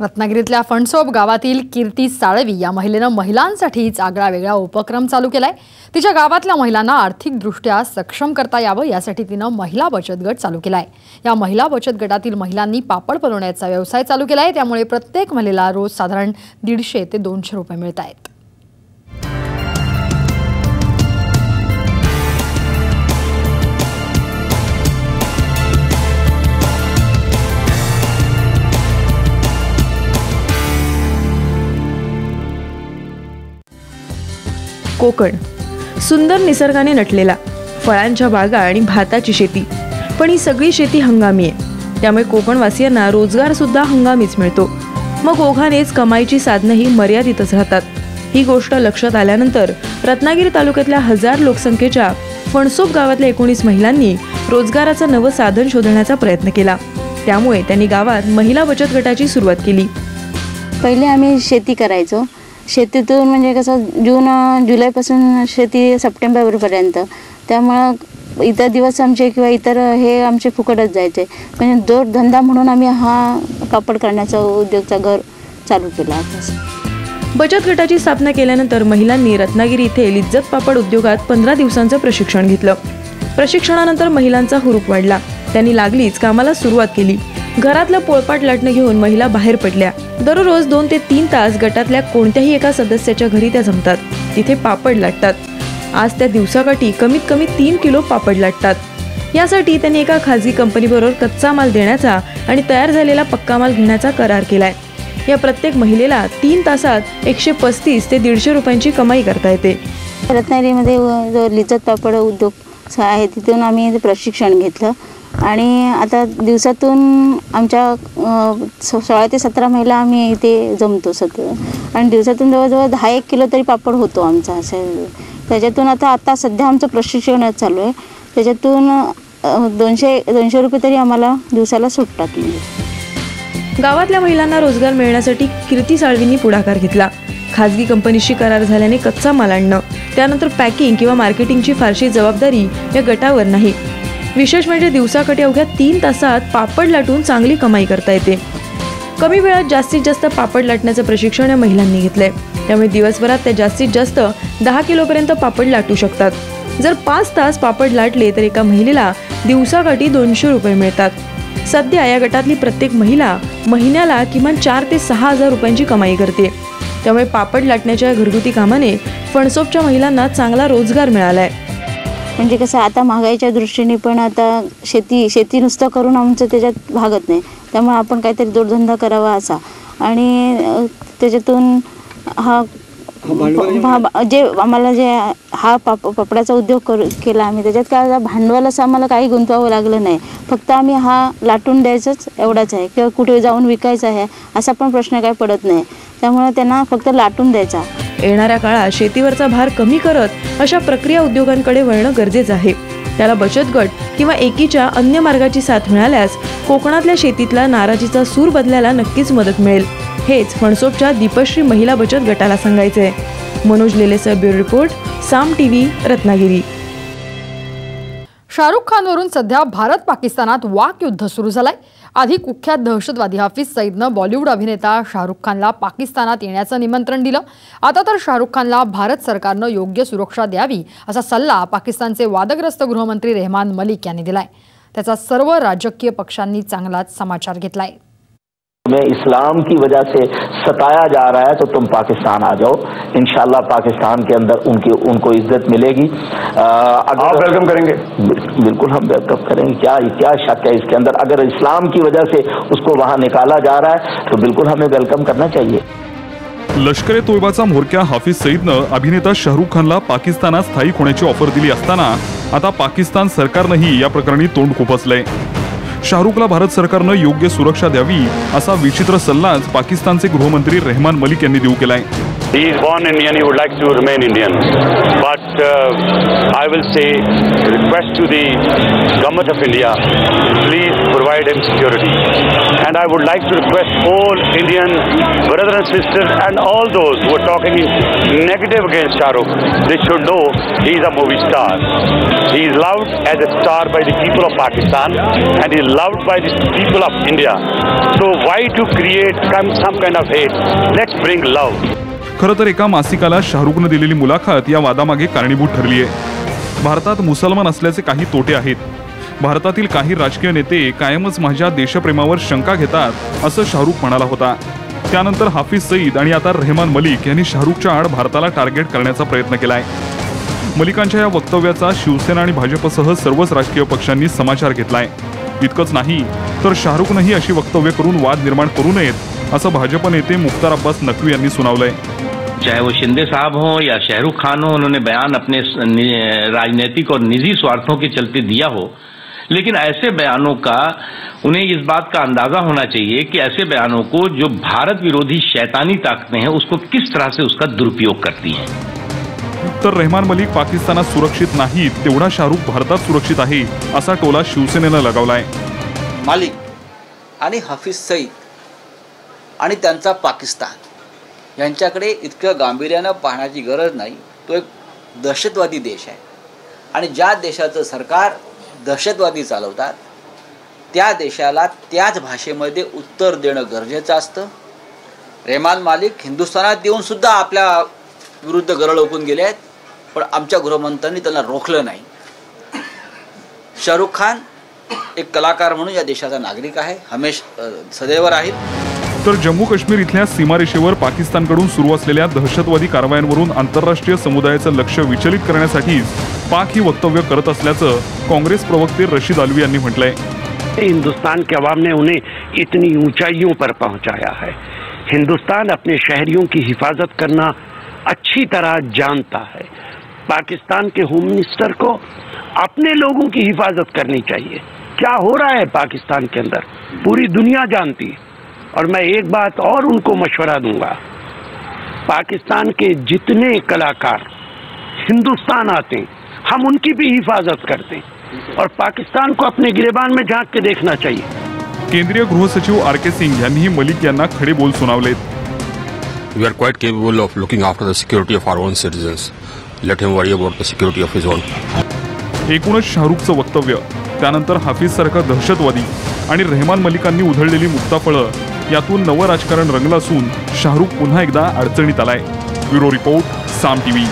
रत्नागिरीतल्या फणसोप गावातील कीर्ती साळवी या महिलेनं महिलांसाठीच आगळा वेगळा उपक्रम चालू केलाय। तिच्या गावातल्या महिलांना आर्थिकदृष्ट्या सक्षम करता यावं यासाठी तिनं महिला बचत गट चालू केलाय। या महिला बचत गटातील महिलांनी पापड बनवण्याचा व्यवसाय चालू केलाय, त्यामुळे प्रत्येक महिलेला रोज साधारण 150 ते 200 रुपये मिळतायत। कोकण सुंदर निसर्गाने नटलेला, फळांच्या बागा आणि भाताची शेती, पण ही सगळी शेती हंगामी आहे, त्यामुळे कोकणवासियांना रोजगार सुद्धा हंगामीच मिळतो। मग ओघानेच कमाईची साधनंही मर्यादितच राहतात। ही गोष्ट लक्षात आल्यानंतर रत्नागिरी तालुक्यातल्या 1000 लोकसंख्येच्या फणसोप गावातल्या 19 महिलांनी रोजगाराचं नवं साधन शोधण्याचा प्रयत्न केला। त्यामुळे त्यांनी गावात महिला बचत गटाची सुरुवात केली। पहिले आम्ही शेती करायचो, शेतीतून म्हणजे कसं जुलैपासून शेती सप्टेंबरपर्यंत, त्यामुळं इतर दिवस आमचे किंवा इतर हे आमचे फुकटच जायचे। म्हणजे जोडधंदा म्हणून आम्ही हा पापड करण्याचा उद्योगचा घर चालू केला। बचत गटाची स्थापना केल्यानंतर महिलांनी रत्नागिरी इथे लिज्जत पापड उद्योगात 15 दिवसांचं प्रशिक्षण घेतलं। प्रशिक्षणानंतर महिलांचा हुरूप वाढला, त्यांनी लागलीच कामाला सुरुवात केली। घरातलं पोळपाट लाटणं घेऊन महिला बाहेर पडल्या। दररोज 2 ते 3 तास गटातल्या कोणत्याही एका सदस्याच्या घरी त्या जमतात, तिथे पापड लाटतात। आज त्या दिवसाकाठी कमीत कमी 3 किलो पापड लाटतात। यासाठी त्यांनी एका खाजगी कंपनीबरोबर कच्चा माल देण्याचा आणि तयार झालेला पक्का माल घेण्याचा करार केलाय। या प्रत्येक महिलेला 3 तासात 135 ते 150 रुपयांची कमाई करता येते। रत्नागिरीमध्ये जो लिज्जत पापड उद्योग आहे तिथून आम्ही प्रशिक्षण घेतलं आणि आता दिवसातून आमच्या 16 ते 17 महिला आम्ही इथे जमतो आणि दिवसातून जवळजवळ 10-1 किलो तरी पापड होतो आमचा असं। त्याच्यातून आता सध्या आमचं प्रशिक्षण चालू आहे, त्याच्यातून 200 रुपये तरी आम्हाला दिवसाला सुटतात। म्हणजे गावातल्या महिलांना रोजगार मिळण्यासाठी कीर्ती साळवींनी पुढाकार घेतला। खाजगी कंपनीशी करार झाल्याने कच्चा माल आणणं, त्यानंतर पॅकिंग किंवा मार्केटिंगची फारशी जबाबदारी या गटावर नाही। विशेष म्हणजे दिवसाकाठी अवघ्या 3 तासात पापड लाटून चांगली कमाई करता येते। कमी वेळात जास्तीत जास्त पापड लाटण्याचं प्रशिक्षण या महिलांनी घेतलंय, त्यामुळे दिवसभरात त्या जास्तीत जास्त 10 किलोपर्यंत पापड लाटू शकतात। जर 5 तास पापड लाटले तर एका महिलेला दिवसाकाठी 200 रुपये मिळतात। सध्या या गटातली प्रत्येक महिला महिन्याला किमान 4 ते 6 हजार रुपयांची कमाई करते। त्यामुळे पापड लाटण्याच्या घरगुती कामाने फणसोपच्या महिलांना चांगला रोजगार मिळालाय। म्हणजे कसं आता महागाईच्या दृष्टीने पण आता शेती नुसतं करून आमचं त्याच्यात भागत नाही, त्यामुळे आपण काहीतरी जोडधंदा करावा असा आणि त्याच्यातून जे आम्हाला हा पापडाचा उद्योग केला आम्ही, त्याच्यात काय भांडवल असं आम्हाला काही गुंतवावं लागलं नाही। फक्त आम्ही हा लाटून द्यायचंच एवढाच आहे, किंवा कुठे जाऊन विकायचं आहे असा पण प्रश्न काही पडत नाही, त्यामुळे त्यांना फक्त लाटून द्यायचा। येणाऱ्या काळात शेतीवरचा भार कमी करत अशा प्रक्रिया उद्योगांकडे वळणं गरजेचं आहे। त्याला बचत गट किंवा एकीच्या अन्य मार्गाची साथ मिळाल्यास कोकणातल्या शेतीतला नाराजीचा सूर बदलायला नक्कीच मदत मिळेल। हेच फणसोपच्या दीपश्री महिला बचत गटाला सांगायचंय। मनोज लेलेसह ब्युरो रिपोर्ट, साम टीव्ही, रत्नागिरी। शाहरुख खानवरून सध्या भारत पाकिस्तानात वाकयुद्ध सुरू झालंय। आधी कुख्यात दहशतवादी हाफिज सईदनं बॉलिवूड अभिनेता शाहरुख खानला पाकिस्तानात येण्याचं निमंत्रण दिलं। आता तर शाहरुख खानला भारत सरकारनं योग्य सुरक्षा द्यावी असा सल्ला पाकिस्तानचे वादग्रस्त गृहमंत्री रेहमान मलिक यांनी दिलाय। त्याचा सर्व राजकीय पक्षांनी चांगलाच समाचार घेतलाय। तुम्हें इस्लाम की वजह से सताया जा रहा है तो तुम पाकिस्तान आ जाओ, इंशाल्लाह पाकिस्तान के अंदर उनको इज्जत मिलेगी। आप वेलकम करेंगे? बिल्कुल हम वेलकम करेंगे, क्या शक है इसके अंदर। अगर इस्लाम की वजह से उसको वहां निकाला जा रहा है तो बिल्कुल हमें वेलकम करना चाहिए। लष्कर ए तोयबाचा म्होरक्या हाफिज सईदनं अभिनेता शाहरुख खानला पाकिस्तानात स्थायिक होण्याची ऑफर दिली असताना आता पाकिस्तान सरकारनंही या प्रकरणी तोंड खुपसलंय। शाहरुखला भारत सरकारनं योग्य सुरक्षा द्यावी असा विचित्र सल्लाच पाकिस्तानचे गृहमंत्री रेहमान मलिक यांनी देऊ केलाय। He is born Indian, he would like to remain Indian. But I will say, request to the government of India, please provide him security. And I would like to request all Indian brothers and sisters and all those who are talking negative against Shah Rukh, they should know he is a movie star. He is loved as a star by the people of Pakistan and he is loved by the people of India. So why to create some kind of hate? Let's bring love. खरं तर एका मासिकाला शाहरुखनं दिलेली मुलाखत या वादामागे कारणीभूत ठरली आहे. भारतात मुसलमान असल्याचे काही तोटे आहेत. भारतातील काही राजकीय नेते कायमच माझ्या देशप्रेमावर शंका घेतात असं शाहरुख म्हणाला होता. त्यानंतर हाफिज सईद आणि आता रेहमान मलिक यांनी शाहरुखच्या आड भारताला टार्गेट करण्याचा प्रयत्न केलाय. मलिकांच्या या वक्तव्याचा शिवसेना आणि भाजपसह सर्वच राजकीय पक्षांनी समाचार घेतलाय. इतकंच नाही तर शाहरुखनंही अशी वक्तव्य करून वाद निर्माण करू नयेत असं भाजप नेते मुख्तार अब्बास नकवी यांनी सुनावलंय. चाहे वो शिंदे साहब हो या शाहरुख खान हो, उन्होंने बयान अपने राजनीतिक और निजी स्वार्थों के चलते दिया हो, लेकिन ऐसे बयानों का उन्हें इस बात का अंदाजा होना चाहिए कि ऐसे बयानों को जो भारत विरोधी शैतानी ताकतें हैं उसको किस तरह से उसका दुरुपयोग करती हैं. तर रेहमान मलिक पाकिस्तानात सुरक्षित नाहीत, तेवढा शाहरुख भारतात सुरक्षित आहे असा टोला शिवसेनेनं लगावलाय. मालिक आणि हाफिज सईद आणि त्यांचा पाकिस्तान यांच्याकडे इतकं गांभीर्यानं पाहण्याची गरज नाही. तो एक दहशतवादी देश आहे आणि ज्या देशाचं सरकार दहशतवादी चालवतात त्या देशाला त्याच भाषेमध्ये उत्तर देणं गरजेचं असतं. रेहमान मालिक हिंदुस्थानात येऊन सुद्धा आपल्या विरुद्ध गरळ ओकून गेले आहेत, पण आमच्या गृहमंत्र्यांनी त्यांना रोखलं नाही. शाहरुख खान एक कलाकार म्हणून या देशाचा नागरिक आहे, सदैव राहील. तर जम्मू काश्मीर इथल्या सीमारेषेवर पाकिस्तानकडून सुरू असलेल्या दहशतवादी कारवायांवरून आंतरराष्ट्रीय समुदायाचं लक्ष विचलित करण्यासाठीच पाक ही वक्तव्य करत असल्याचं काँग्रेस प्रवक्ते रशीद अलवी यांनी म्हटलंय. हिंदुस्तान के अवाम ने उन्हें इतनी ऊंचाइयों पर पहुंचाया है. हिंदुस्तान अपने शहरियों की हिफाजत करना अच्छी तरह जानता है. पाकिस्तान के होम मिनिस्टर को अपने लोगों की हिफाजत करनी चाहिए. क्या हो रहा है पाकिस्तान के अंदर पूरी दुनिया जानती है. और मैं एक बात और उनको मशवरा दूंगा, पाकिस्तान के जितने कलाकार हिंदुस्तान आते हैं हम उनकी भी हिफाजत करते हैं और पाकिस्तान को अपने गिरेबान में झांक के देखना चाहिए. केंद्रीय गृह सचिव आर.के. सिंग यांनीही मलिक यांना खडे बोल सुनावलेत. We are quite capable of looking after the security of our own citizens. Let him worry about the security of his own. एकूणच शाहरुखचं वक्तव्य, त्यानंतर हाफिज सारखा दहशतवादी आणि रेहमान मलिकांनी उधळलेली मुक्ताफळं यातून नवं राजकारण रंगलं असून शाहरुख पुन्हा एकदा अडचणीत आलाय. ब्युरो रिपोर्ट, साम टीव्ही.